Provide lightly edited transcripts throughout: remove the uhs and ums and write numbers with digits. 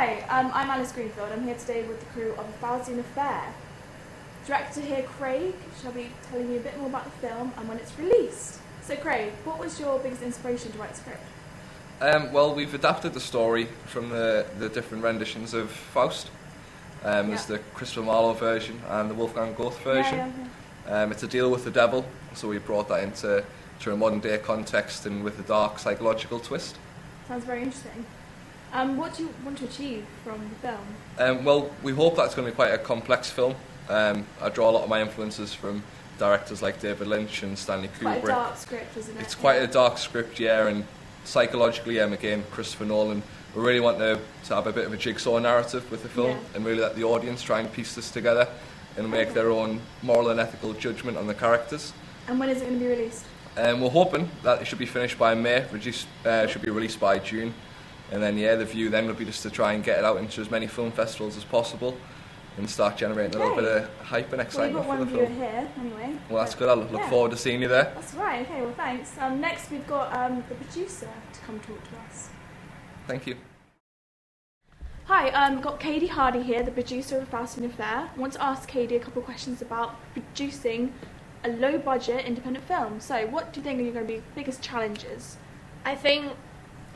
Hi, I'm Alice Greenfield. I'm here today with the crew of Faustian Affair. Director here, Craig, shall be telling you a bit more about the film and when it's released. So Craig, what was your biggest inspiration to write the script? Well, we've adapted the story from the different renditions of Faust. There's the Christopher Marlowe version and the Wolfgang Goethe version. It's a deal with the devil, so we brought that into a modern day context and with a dark psychological twist. Sounds very interesting. What do you want to achieve from the film? Well, we hope that it's going to be quite a complex film. I draw a lot of my influences from directors like David Lynch and Stanley Kubrick. Quite a dark script, isn't it? It's quite a dark script, yeah, and psychologically, again, Christopher Nolan, we really want to have a bit of a jigsaw narrative with the film and really let the audience try and piece this together and make their own moral and ethical judgment on the characters. And when is it going to be released? We're hoping that it should be finished by May, should be released by June, and then the view then will be just to try and get it out into as many film festivals as possible and start generating a little bit of hype and excitement for the film. Well, we've got one viewer here, anyway. Well, that's good. I look forward to seeing you there. That's right. Okay, well, thanks. Next, we've got the producer to come talk to us. Thank you. Hi, we've got Katie Hardy here, the producer of Faustian Affair. I want to ask Katie a couple of questions about producing a low-budget independent film. So, what do you think are going to be the biggest challenges? I think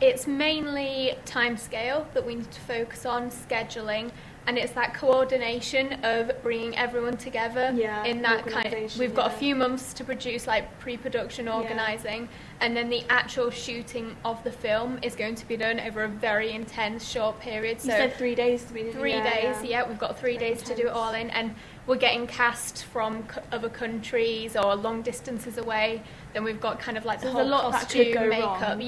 it's mainly timescale that we need to focus on, scheduling, and it's that coordination of bringing everyone together in that kind of, we've got a few months to produce like pre-production organising, and then the actual shooting of the film is going to be done over a very intense short period. So you said 3 days to be 3 days, we've got 3 days to do it all in, and we're getting cast from other countries or long distances away. Then we've got kind of like the whole costume, makeup.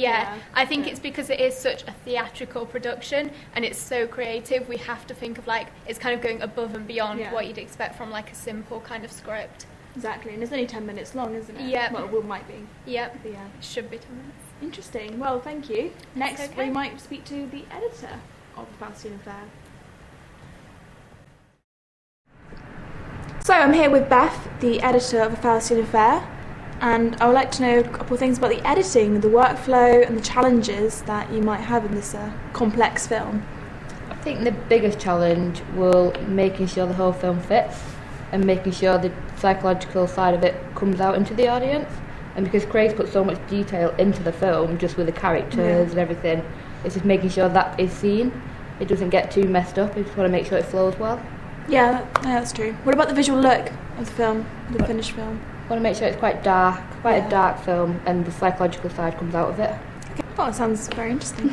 I think it's because it is such a theatrical production and it's so creative. We have to think of like it's kind of going above and beyond what you'd expect from like a simple kind of script. Exactly, and it's only 10 minutes long, isn't it? Yeah. Well, it might be. Yep. But it should be 10 minutes. Interesting. Well, thank you. Next, we might speak to the editor of Faustian Affair. So I'm here with Beth, the editor of A Faustian Affair, and I would like to know a couple of things about the editing, the workflow and the challenges that you might have in this complex film. I think the biggest challenge will making sure the whole film fits and making sure the psychological side of it comes out into the audience, and because Craig's put so much detail into the film just with the characters and everything, it's just making sure that is seen. It doesn't get too messed up. We just want to make sure it flows well. Yeah, that's true. What about the visual look of the film, the finished film? I want to make sure it's quite dark, a dark film, and the psychological side comes out of it. Okay. Oh, that sounds very interesting.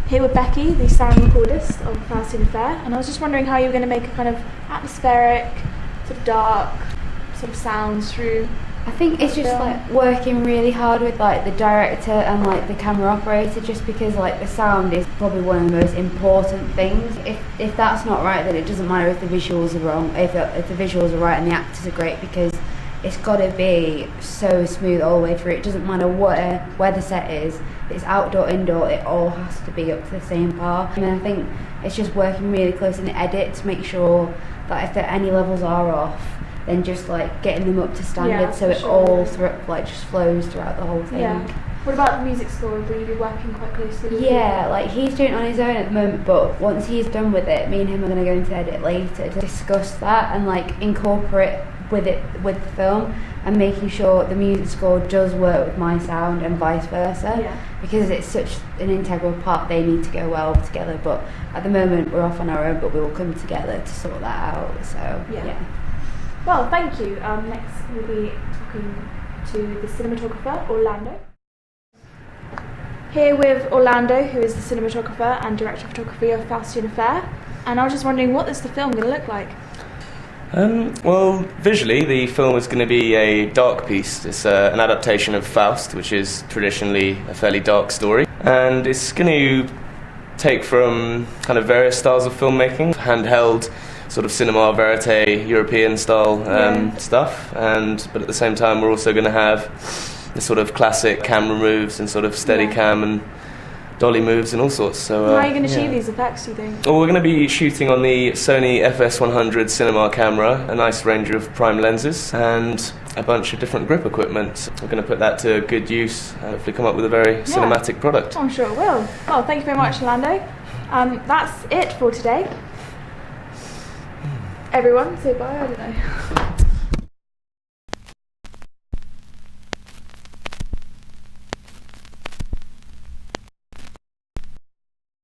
Here with Becky, the sound recordist of Faustian Affair, and I was just wondering how you were going to make a kind of atmospheric, sort of dark, sort of sounds through. I think it's just like working really hard with like the director and like the camera operator, just because like the sound is probably one of the most important things. If that's not right, then it doesn't matter if the visuals are wrong. If the visuals are right and the actors are great, because it's got to be so smooth all the way through. It doesn't matter where the set is. If it's outdoor, indoor, it all has to be up to the same par. And I think it's just working really close in the edit to make sure that if there any levels are off, then just like getting them up to standard, so it all just flows throughout the whole thing. Yeah. What about the music score? Will you be working quite closely with like he's doing it on his own at the moment, but once he's done with it, me and him are going to go into edit later to discuss that and like incorporate with the film, and making sure the music score does work with my sound and vice versa, because it's such an integral part. They need to go well together, but at the moment we're off on our own, but we will come together to sort that out. So Well, thank you. Next we'll be talking to the cinematographer, Orlando. Here with Orlando, who is the cinematographer and director of photography of Faustian Affair, and I was just wondering, what is the film going to look like? Well, visually, the film is going to be a dark piece. It's an adaptation of Faust, which is traditionally a fairly dark story, and it's going to take from kind of various styles of filmmaking, handheld, sort of cinema verite, European style stuff, but at the same time we're also going to have the sort of classic camera moves and sort of steady cam and dolly moves and all sorts. So how are you going to shoot these effects, do you think? Well, we're going to be shooting on the Sony FS100 cinema camera, a nice range of prime lenses, and a bunch of different grip equipment. We're going to put that to good use and hopefully come up with a very cinematic product. I'm sure it will. Well, thank you very much, Lando. That's it for today. Everyone, say bye, I don't know.